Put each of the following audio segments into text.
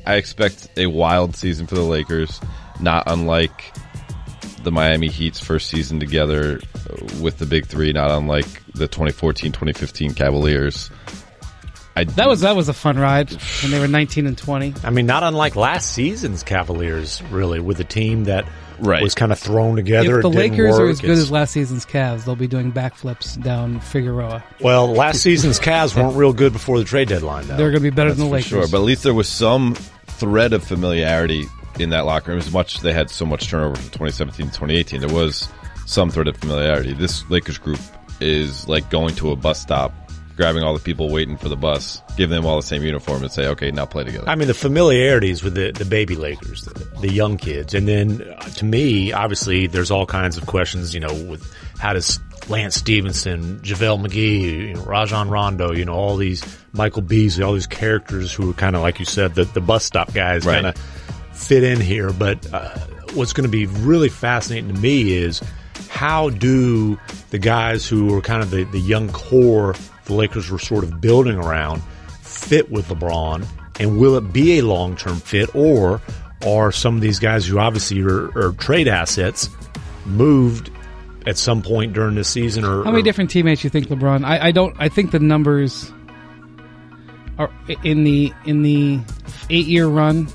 I expect a wild season for the Lakers, not unlike the Miami Heat's first season together with the Big Three, not unlike the 2014-2015 Cavaliers. That was a fun ride when they were 19-20. I mean, not unlike last season's Cavaliers, really, with a team that was kind of thrown together. If the Lakers work, are as good as last season's Cavs, they'll be doing backflips down Figueroa. Well, last season's Cavs weren't real good before the trade deadline, though. They're going to be better than the Lakers. Sure, but at least there was some thread of familiarity in that locker room. As much they had so much turnover from 2017 to 2018, there was some thread of familiarity. This Lakers group is like going to a bus stop, grabbing all the people waiting for the bus, giving them all the same uniform, and say, okay, now play together. I mean, the familiarities with the baby Lakers, the young kids. And then, to me, obviously, there's all kinds of questions, with how does Lance Stevenson, JaVale McGee, Rajon Rondo, all these, Michael Beasley, all these characters who are kind of, like you said, the bus stop guys kind of fit in here. But what's going to be really fascinating to me is how do the guys who are kind of the young core the Lakers were sort of building around fit with LeBron, and will it be a long-term fit, or are some of these guys who obviously are trade assets moved at some point during this season? Or how many different teammates you think LeBron? I think the numbers are in the 8-year run.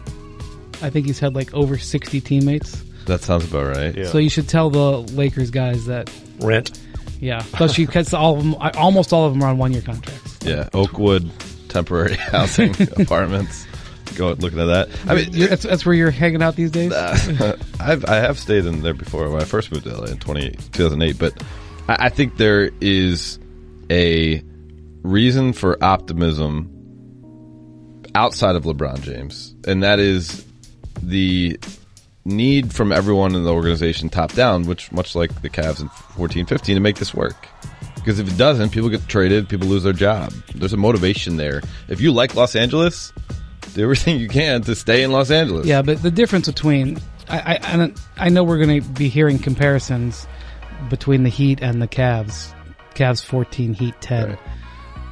I think he's had like over 60 teammates. That sounds about right. Yeah. So you should tell the Lakers guys that rent. Yeah, plus because almost all of them are on 1-year contracts. Yeah, Oakwood temporary housing apartments. Go looking at that. I mean, that's where you're hanging out these days. I have stayed in there before when I first moved to LA in 2008. But I think there is a reason for optimism outside of LeBron James, and that is the need from everyone in the organization top down, which much like the Cavs in 14-15, to make this work. Because if it doesn't, people get traded, people lose their job. There's a motivation there. If you like Los Angeles, do everything you can to stay in Los Angeles. Yeah, but the difference between I know we're going to be hearing comparisons between the Heat and the Cavs. Cavs 14, Heat 10. Right.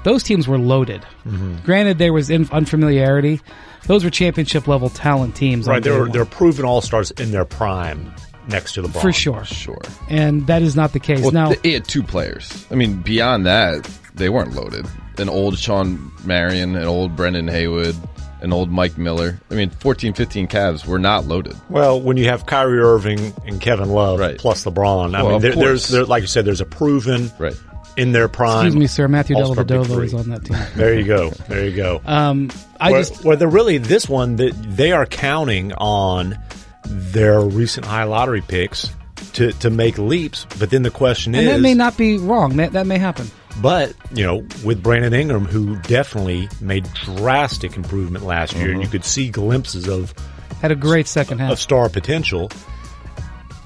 Those teams were loaded. Mm-hmm. Granted, there was unfamiliarity. Those were championship-level talent teams. Right, they're proven all-stars in their prime next to LeBron. For sure. Sure. And that is not the case. Well, now, they had 2 players. I mean, beyond that, they weren't loaded. An old Sean Marion, an old Brendan Haywood, an old Mike Miller. I mean, 14-15 Cavs were not loaded. Well, when you have Kyrie Irving and Kevin Love plus LeBron, I mean, there's like you said, there's a proven in their prime. Excuse me, sir. Matthew Dellavedova is on that team. There you go. There you go. They're really this one that they are counting on their recent high lottery picks to make leaps. But then the question is, that may not be wrong. That may happen. But with Brandon Ingram, who definitely made drastic improvement last year, and you could see glimpses of had a great second half of star potential.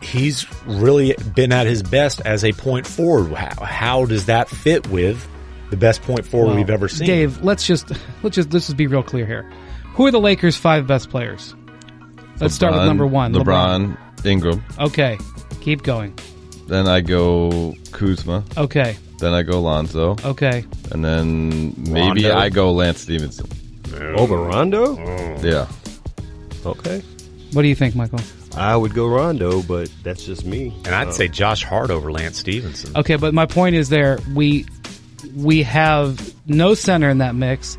He's really been at his best as a point forward. How does that fit with the best point forward we've ever seen? Dave, let's just be real clear here. Who are the Lakers' 5 best players? Let's start with number 1. LeBron, Ingram. Okay, keep going. Then I go Kuzma. Okay. Then I go Lonzo. Okay. And then maybe Rondo. I go Lance Stevenson. Over Rondo? Yeah. Okay. What do you think, Michael? I would go Rondo, but that's just me. And I'd say Josh Hart over Lance Stevenson. Okay, but my point is we have no center in that mix,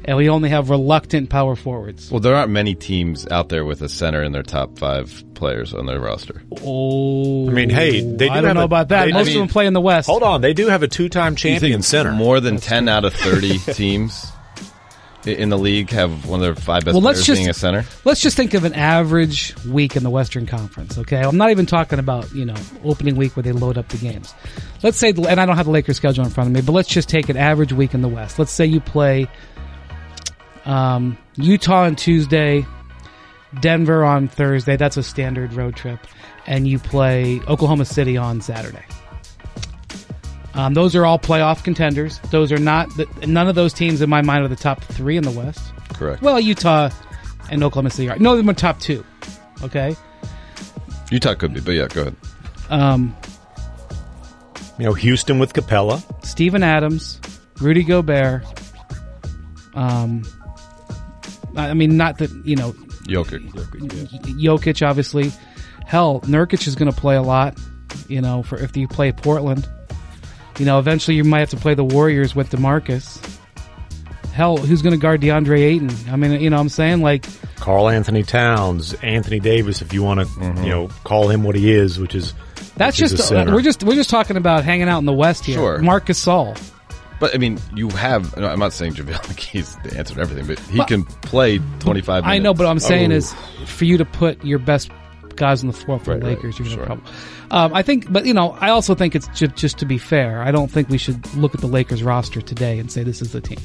and we only have reluctant power forwards. Well, there aren't many teams out there with a center in their top 5 players on their roster. Oh, I mean, hey, I don't know about that. Most of them play in the West. Hold on, they do have a 2-time champion center. More than 10 out of 30 teams in the league have one of their 5 best players being a center. Let's just think of an average week in the Western Conference, okay? I'm not even talking about, opening week where they load up the games. Let's say, and I don't have the Lakers schedule in front of me, but let's just take an average week in the West. Let's say you play Utah on Tuesday, Denver on Thursday. That's a standard road trip. And you play Oklahoma City on Saturday. Those are all playoff contenders. Those are not none of those teams in my mind are the top 3 in the West. Correct. Well, Utah and Oklahoma City are. No, they're top 2. Okay. Utah could be, but yeah, go ahead. Houston with Capella, Steven Adams, Rudy Gobert, I mean, not that, Jokic. obviously. Hell, Nurkic is going to play a lot, for if you play Portland. Eventually you might have to play the Warriors with DeMarcus. Hell, who's going to guard DeAndre Ayton? I mean, what I'm saying? Like, Karl Anthony Towns, Anthony Davis, if you want to, call him what he is, which is that's which is just a center. we're just talking about hanging out in the West here. Sure. Marcus Gasol. But I mean, you have. I'm not saying JaVale McGee's the answer to everything, but he can play 25 minutes. I know, but what I'm saying is, for you to put your best guys on the floor for the Lakers, you're going to have a problem. I think, but I also think it's just to be fair. I don't think we should look at the Lakers roster today and say this is the team.